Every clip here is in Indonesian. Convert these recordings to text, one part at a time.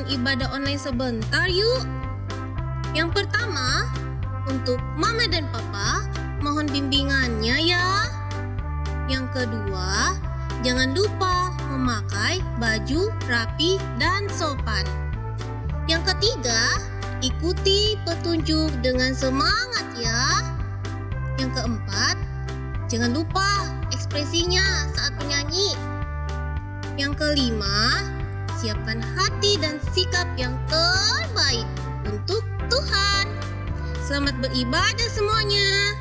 dengan ibadah online sebentar yuk. Yang pertama, untuk Mama dan Papa, mohon bimbingannya ya. Yang kedua, jangan lupa memakai baju rapi dan sopan. Yang ketiga, ikuti petunjuk dengan semangat ya. Yang keempat, jangan lupa ekspresinya saat menyanyi. Yang kelima, siapkan hati dan sikap yang terbaik untuk Tuhan. Selamat beribadah semuanya.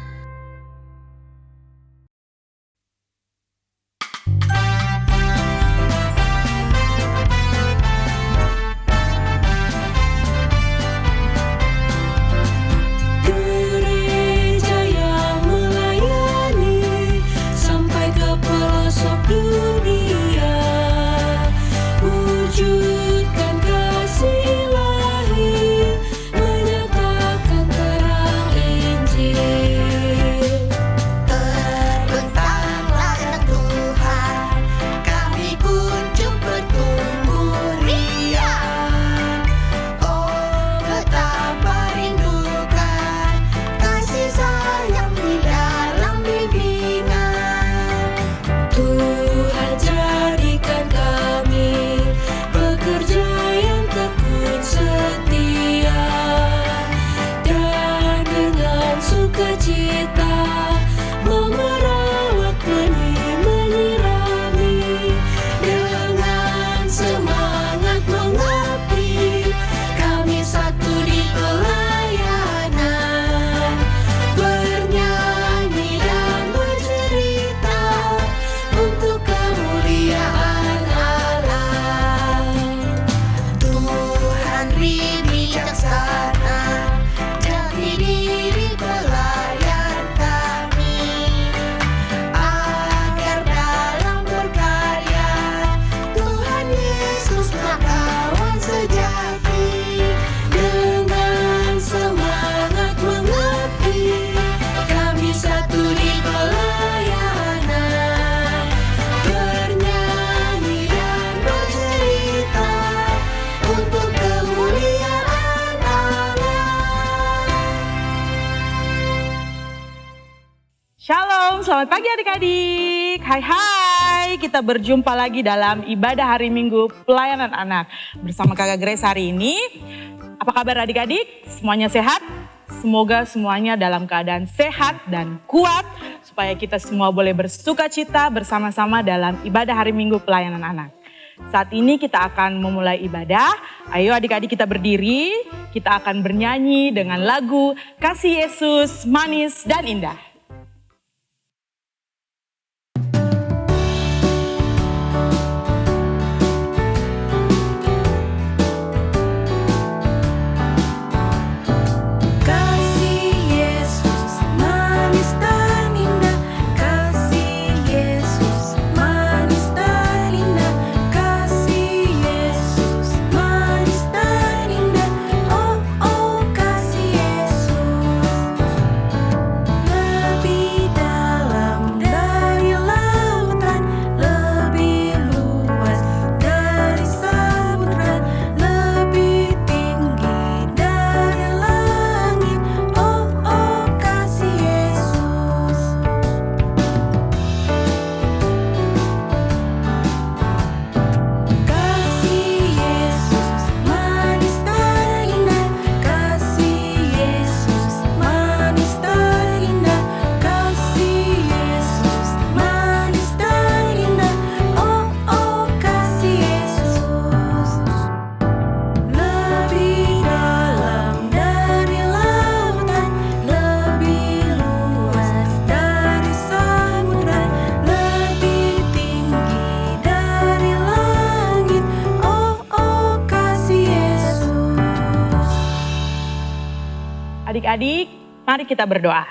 Shalom, selamat pagi adik-adik. Hai, kita berjumpa lagi dalam ibadah hari Minggu pelayanan anak. Bersama Kakak Grace hari ini. Apa kabar adik-adik? Semuanya sehat? Semoga semuanya dalam keadaan sehat dan kuat. Supaya kita semua boleh bersuka cita bersama-sama dalam ibadah hari Minggu pelayanan anak. Saat ini kita akan memulai ibadah. Ayo adik-adik kita berdiri. Kita akan bernyanyi dengan lagu Kasih Yesus Manis dan Indah. Adik-adik, mari kita berdoa.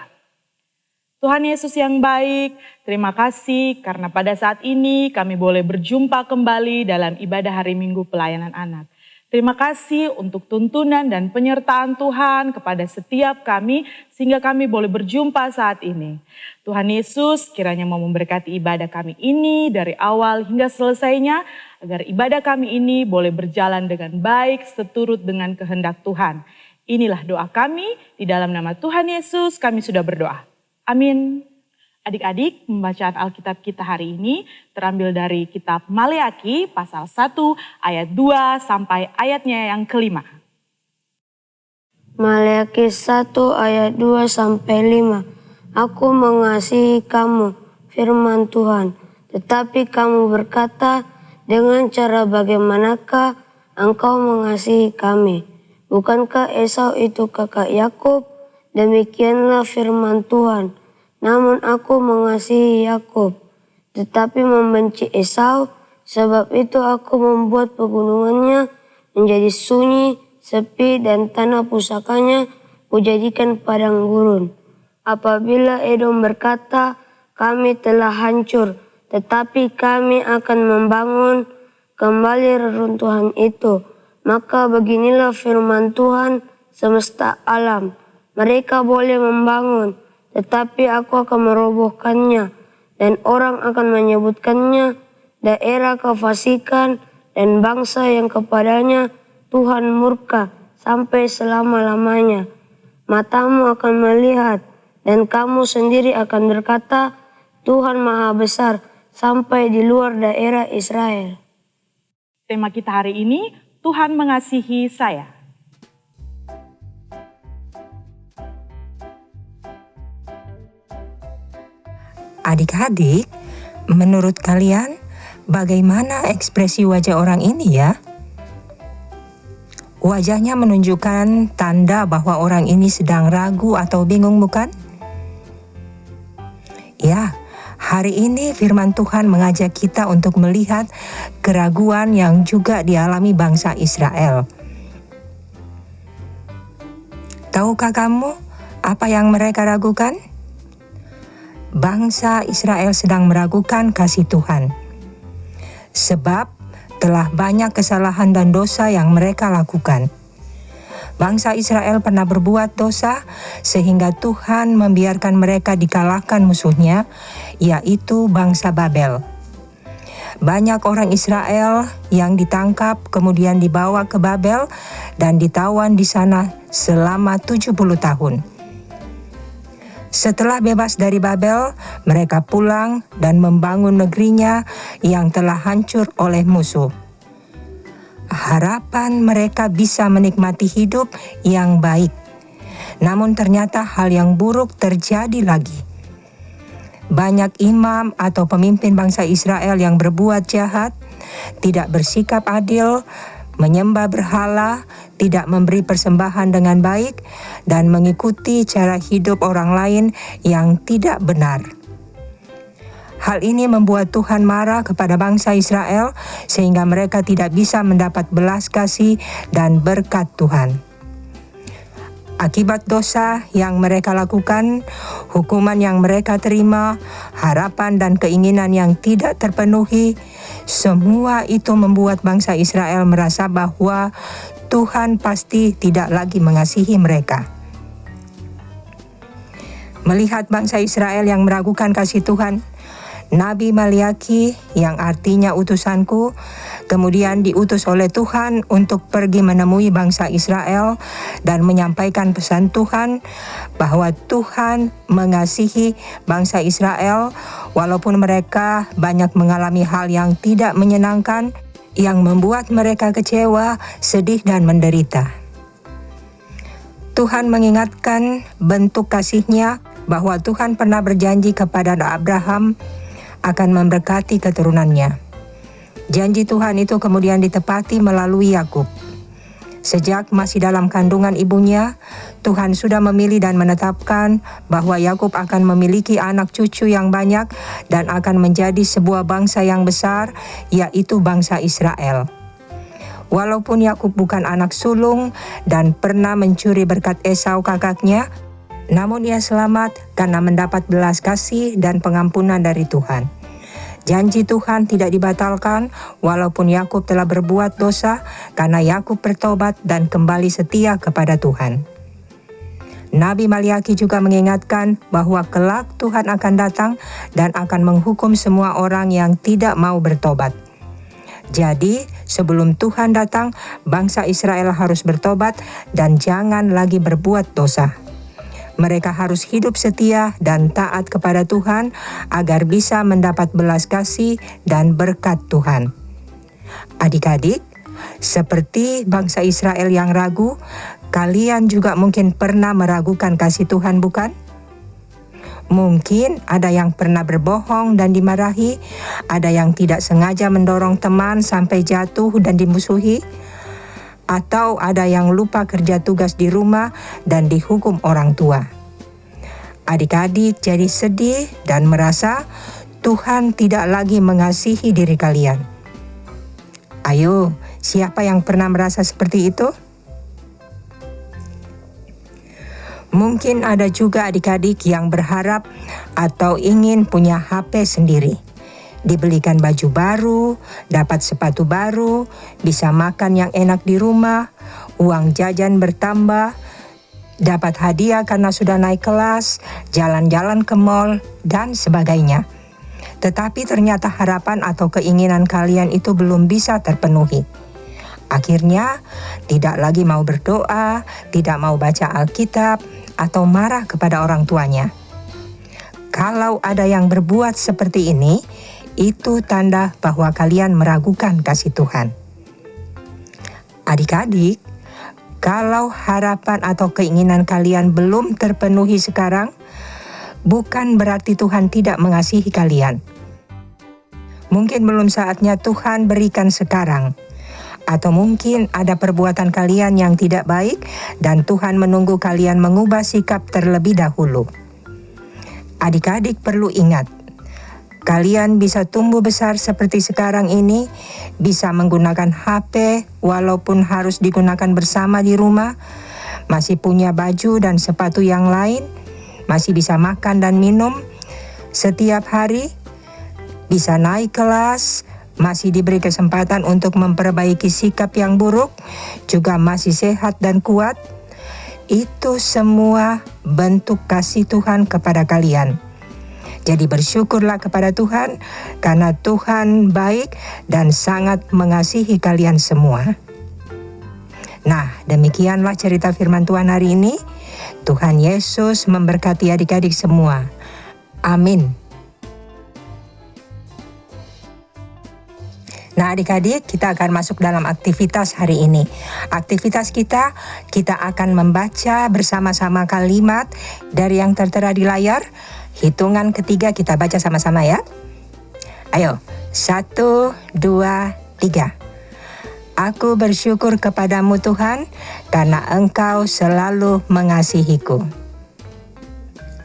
Tuhan Yesus yang baik, terima kasih karena pada saat ini kami boleh berjumpa kembali dalam ibadah hari Minggu pelayanan anak. Terima kasih untuk tuntunan dan penyertaan Tuhan kepada setiap kami sehingga kami boleh berjumpa saat ini. Tuhan Yesus kiranya mau memberkati ibadah kami ini dari awal hingga selesainya, agar ibadah kami ini boleh berjalan dengan baik seturut dengan kehendak Tuhan. Inilah doa kami, di dalam nama Tuhan Yesus kami sudah berdoa. Amin. Adik-adik, pembacaan Alkitab kita hari ini terambil dari kitab Maleaki pasal 1 ayat 2 sampai ayatnya yang kelima. Maleaki 1 ayat 2 sampai 5. Aku mengasihi kamu, firman Tuhan, tetapi kamu berkata, dengan cara bagaimanakah engkau mengasihi kami? Bukankah Esau itu kakak Yakub? Demikianlah firman Tuhan. Namun aku mengasihi Yakub, tetapi membenci Esau. Sebab itu aku membuat pegunungannya menjadi sunyi, sepi, dan tanah pusakanya kujadikan padang gurun. Apabila Edom berkata, kami telah hancur, tetapi kami akan membangun kembali reruntuhan itu. Maka beginilah firman Tuhan semesta alam. Mereka boleh membangun, tetapi aku akan merobohkannya, dan orang akan menyebutkannya daerah kefasikan dan bangsa yang kepadanya Tuhan murka sampai selama-lamanya. Matamu akan melihat, dan kamu sendiri akan berkata, Tuhan Maha Besar sampai di luar daerah Israel. Tema kita hari ini, Tuhan mengasihi saya. Adik-adik, menurut kalian bagaimana ekspresi wajah orang ini ya? Wajahnya menunjukkan tanda bahwa orang ini sedang ragu atau bingung, bukan? Ya, hari ini firman Tuhan mengajak kita untuk melihat keraguan yang juga dialami bangsa Israel. Tahukah kamu apa yang mereka ragukan? Bangsa Israel sedang meragukan kasih Tuhan. Sebab telah banyak kesalahan dan dosa yang mereka lakukan. Bangsa Israel pernah berbuat dosa sehingga Tuhan membiarkan mereka dikalahkan musuhnya, yaitu bangsa Babel. Banyak orang Israel yang ditangkap kemudian dibawa ke Babel dan ditawan di sana selama 70 tahun. Setelah bebas dari Babel, mereka pulang dan membangun negerinya yang telah hancur oleh musuh. Harapan mereka bisa menikmati hidup yang baik. Namun ternyata hal yang buruk terjadi lagi. Banyak imam atau pemimpin bangsa Israel yang berbuat jahat, tidak bersikap adil, menyembah berhala, tidak memberi persembahan dengan baik, dan mengikuti cara hidup orang lain yang tidak benar. Hal ini membuat Tuhan marah kepada bangsa Israel sehingga mereka tidak bisa mendapat belas kasih dan berkat Tuhan. Akibat dosa yang mereka lakukan, hukuman yang mereka terima, harapan dan keinginan yang tidak terpenuhi, semua itu membuat bangsa Israel merasa bahwa Tuhan pasti tidak lagi mengasihi mereka. Melihat bangsa Israel yang meragukan kasih Tuhan, Nabi Maleaki, yang artinya utusanku, kemudian diutus oleh Tuhan untuk pergi menemui bangsa Israel dan menyampaikan pesan Tuhan bahwa Tuhan mengasihi bangsa Israel walaupun mereka banyak mengalami hal yang tidak menyenangkan yang membuat mereka kecewa, sedih dan menderita. Tuhan mengingatkan bentuk kasih-Nya bahwa Tuhan pernah berjanji kepada Abraham akan memberkati keturunannya. Janji Tuhan itu kemudian ditepati melalui Yakub. Sejak masih dalam kandungan ibunya, Tuhan sudah memilih dan menetapkan bahwa Yakub akan memiliki anak cucu yang banyak dan akan menjadi sebuah bangsa yang besar, yaitu bangsa Israel. Walaupun Yakub bukan anak sulung dan pernah mencuri berkat Esau kakaknya, namun ia selamat karena mendapat belas kasih dan pengampunan dari Tuhan. Janji Tuhan tidak dibatalkan walaupun Yakub telah berbuat dosa, karena Yakub bertobat dan kembali setia kepada Tuhan. Nabi Maliaki juga mengingatkan bahwa kelak Tuhan akan datang dan akan menghukum semua orang yang tidak mau bertobat. Jadi, sebelum Tuhan datang, bangsa Israel harus bertobat dan jangan lagi berbuat dosa. Mereka harus hidup setia dan taat kepada Tuhan agar bisa mendapat belas kasih dan berkat Tuhan. Adik-adik, seperti bangsa Israel yang ragu, kalian juga mungkin pernah meragukan kasih Tuhan, bukan? Mungkin ada yang pernah berbohong dan dimarahi, ada yang tidak sengaja mendorong teman sampai jatuh dan dimusuhi, atau ada yang lupa kerja tugas di rumah dan dihukum orang tua. Adik-adik jadi sedih dan merasa Tuhan tidak lagi mengasihi diri kalian. Ayo, siapa yang pernah merasa seperti itu? Mungkin ada juga adik-adik yang berharap atau ingin punya HP sendiri. Dibelikan baju baru, dapat sepatu baru, bisa makan yang enak di rumah, uang jajan bertambah, dapat hadiah karena sudah naik kelas, jalan-jalan ke mall, dan sebagainya. Tetapi ternyata harapan atau keinginan kalian itu belum bisa terpenuhi. Akhirnya, tidak lagi mau berdoa, tidak mau baca Alkitab, atau marah kepada orang tuanya. Kalau ada yang berbuat seperti ini, itu tanda bahwa kalian meragukan kasih Tuhan. Adik-adik, kalau harapan atau keinginan kalian belum terpenuhi sekarang, bukan berarti Tuhan tidak mengasihi kalian. Mungkin belum saatnya Tuhan berikan sekarang. Atau mungkin ada perbuatan kalian yang tidak baik dan Tuhan menunggu kalian mengubah sikap terlebih dahulu. Adik-adik perlu ingat, kalian bisa tumbuh besar seperti sekarang ini, bisa menggunakan HP walaupun harus digunakan bersama di rumah, masih punya baju dan sepatu yang lain, masih bisa makan dan minum setiap hari, bisa naik kelas, masih diberi kesempatan untuk memperbaiki sikap yang buruk, juga masih sehat dan kuat. Itu semua bentuk kasih Tuhan kepada kalian. Jadi bersyukurlah kepada Tuhan karena Tuhan baik dan sangat mengasihi kalian semua. Nah, demikianlah cerita firman Tuhan hari ini. Tuhan Yesus memberkati adik-adik semua. Amin. Nah adik-adik, kita akan masuk dalam aktivitas hari ini. Aktivitas kita akan membaca bersama-sama kalimat dari yang tertera di layar. Hitungan ketiga kita baca sama-sama ya. Ayo, 1, 2, 3. Aku bersyukur kepadamu Tuhan, karena Engkau selalu mengasihiku.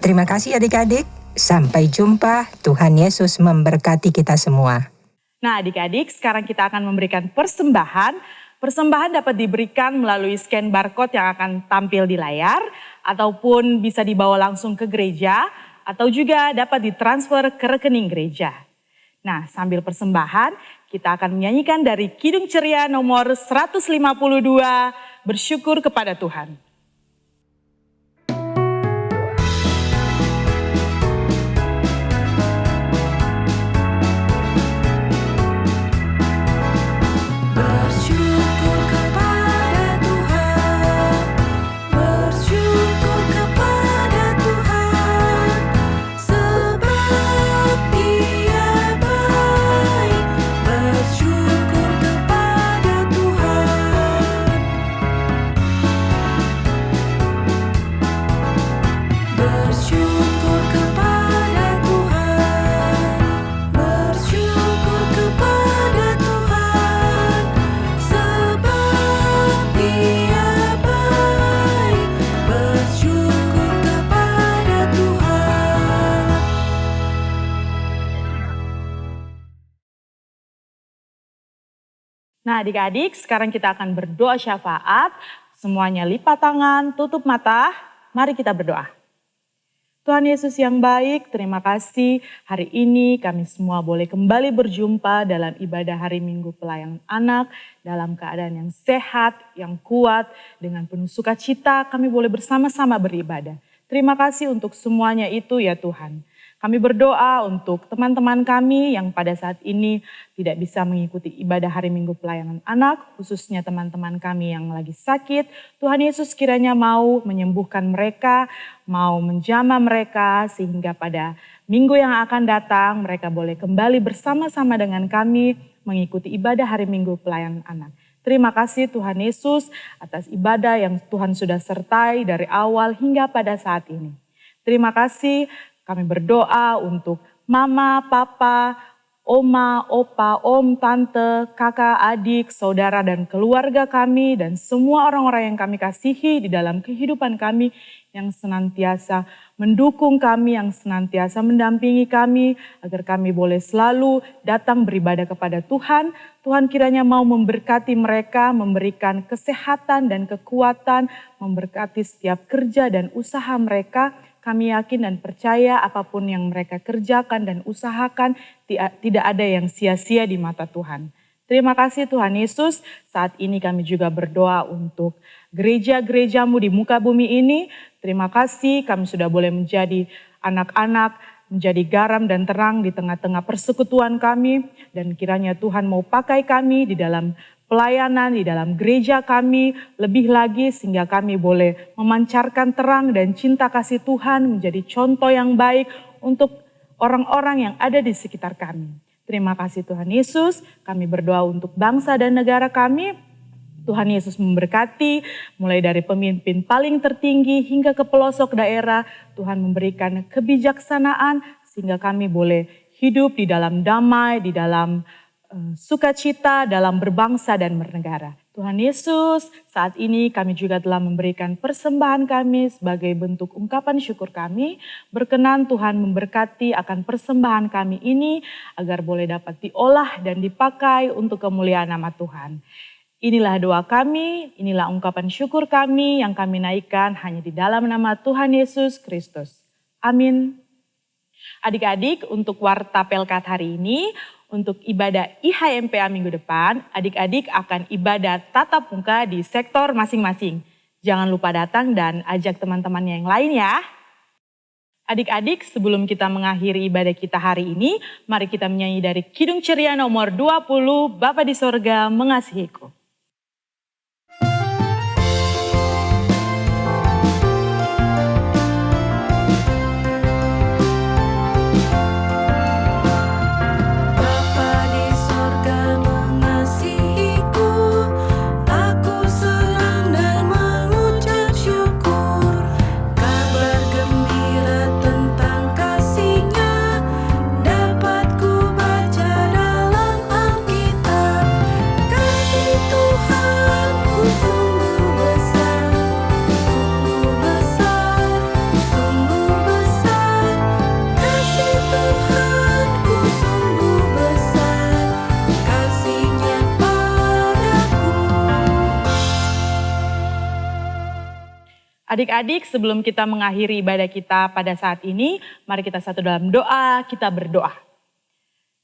Terima kasih adik-adik. Sampai jumpa. Tuhan Yesus memberkati kita semua. Nah adik-adik, sekarang kita akan memberikan persembahan. Persembahan dapat diberikan melalui scan barcode yang akan tampil di layar, ataupun bisa dibawa langsung ke gereja, atau juga dapat ditransfer ke rekening gereja. Nah sambil persembahan, kita akan menyanyikan dari Kidung Ceria nomor 152, Bersyukur kepada Tuhan. Nah adik-adik, sekarang kita akan berdoa syafaat. Semuanya lipat tangan, tutup mata. Mari kita berdoa. Tuhan Yesus yang baik, terima kasih hari ini kami semua boleh kembali berjumpa dalam ibadah hari Minggu Pelayanan Anak, dalam keadaan yang sehat, yang kuat, dengan penuh sukacita kami boleh bersama-sama beribadah. Terima kasih untuk semuanya itu ya Tuhan. Kami berdoa untuk teman-teman kami yang pada saat ini tidak bisa mengikuti ibadah hari Minggu Pelayanan Anak, khususnya teman-teman kami yang lagi sakit. Tuhan Yesus kiranya mau menyembuhkan mereka, mau menjamah mereka, sehingga pada minggu yang akan datang mereka boleh kembali bersama-sama dengan kami mengikuti ibadah hari Minggu Pelayanan Anak. Terima kasih Tuhan Yesus atas ibadah yang Tuhan sudah sertai dari awal hingga pada saat ini. Terima kasih. Kami berdoa untuk mama, papa, oma, opa, om, tante, kakak, adik, saudara, dan keluarga kami, dan semua orang-orang yang kami kasihi di dalam kehidupan kami, yang senantiasa mendukung kami, yang senantiasa mendampingi kami, agar kami boleh selalu datang beribadah kepada Tuhan. Tuhan kiranya mau memberkati mereka, memberikan kesehatan dan kekuatan, memberkati setiap kerja dan usaha mereka. Kami yakin dan percaya apapun yang mereka kerjakan dan usahakan tidak ada yang sia-sia di mata Tuhan. Terima kasih Tuhan Yesus. Saat ini kami juga berdoa untuk gereja-gerejamu di muka bumi ini. Terima kasih kami sudah boleh menjadi anak-anak, menjadi garam dan terang di tengah-tengah persekutuan kami. Dan kiranya Tuhan mau pakai kami di dalam pelayanan di dalam gereja kami lebih lagi sehingga kami boleh memancarkan terang dan cinta kasih Tuhan menjadi contoh yang baik untuk orang-orang yang ada di sekitar kami. Terima kasih Tuhan Yesus, kami berdoa untuk bangsa dan negara kami. Tuhan Yesus memberkati mulai dari pemimpin paling tertinggi hingga ke pelosok daerah. Tuhan memberikan kebijaksanaan sehingga kami boleh hidup di dalam damai, di dalam sukacita dalam berbangsa dan bernegara. Tuhan Yesus, saat ini kami juga telah memberikan persembahan kami sebagai bentuk ungkapan syukur kami. Berkenan Tuhan memberkati akan persembahan kami ini agar boleh dapat diolah dan dipakai untuk kemuliaan nama Tuhan. Inilah doa kami, inilah ungkapan syukur kami yang kami naikkan hanya di dalam nama Tuhan Yesus Kristus. Amin. Adik-adik, untuk Warta Pelkat hari ini, untuk ibadah IHMPA minggu depan, adik-adik akan ibadah tatap muka di sektor masing-masing. Jangan lupa datang dan ajak teman-temannya yang lain ya. Adik-adik, sebelum kita mengakhiri ibadah kita hari ini, mari kita menyanyi dari Kidung Ceria nomor 20, Bapa di Sorga Mengasihiku. Adik-adik, sebelum kita mengakhiri ibadah kita pada saat ini, mari kita satu dalam doa, kita berdoa.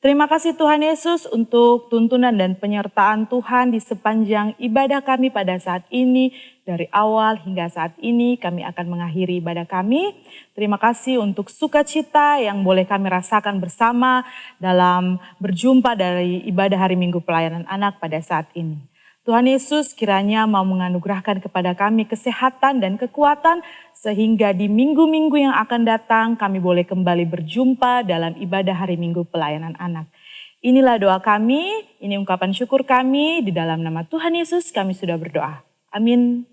Terima kasih Tuhan Yesus untuk tuntunan dan penyertaan Tuhan di sepanjang ibadah kami pada saat ini. Dari awal hingga saat ini kami akan mengakhiri ibadah kami. Terima kasih untuk sukacita yang boleh kami rasakan bersama dalam berjumpa dari ibadah hari Minggu Pelayanan Anak pada saat ini. Tuhan Yesus kiranya mau menganugerahkan kepada kami kesehatan dan kekuatan sehingga di minggu-minggu yang akan datang kami boleh kembali berjumpa dalam ibadah hari Minggu Pelayanan Anak. Inilah doa kami, ini ungkapan syukur kami, di dalam nama Tuhan Yesus kami sudah berdoa. Amin.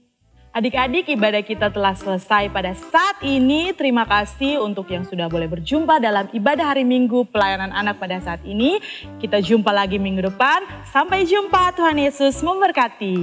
Adik-adik, ibadah kita telah selesai pada saat ini. Terima kasih untuk yang sudah boleh berjumpa dalam ibadah hari Minggu Pelayanan Anak pada saat ini. Kita jumpa lagi minggu depan. Sampai jumpa, Tuhan Yesus memberkati.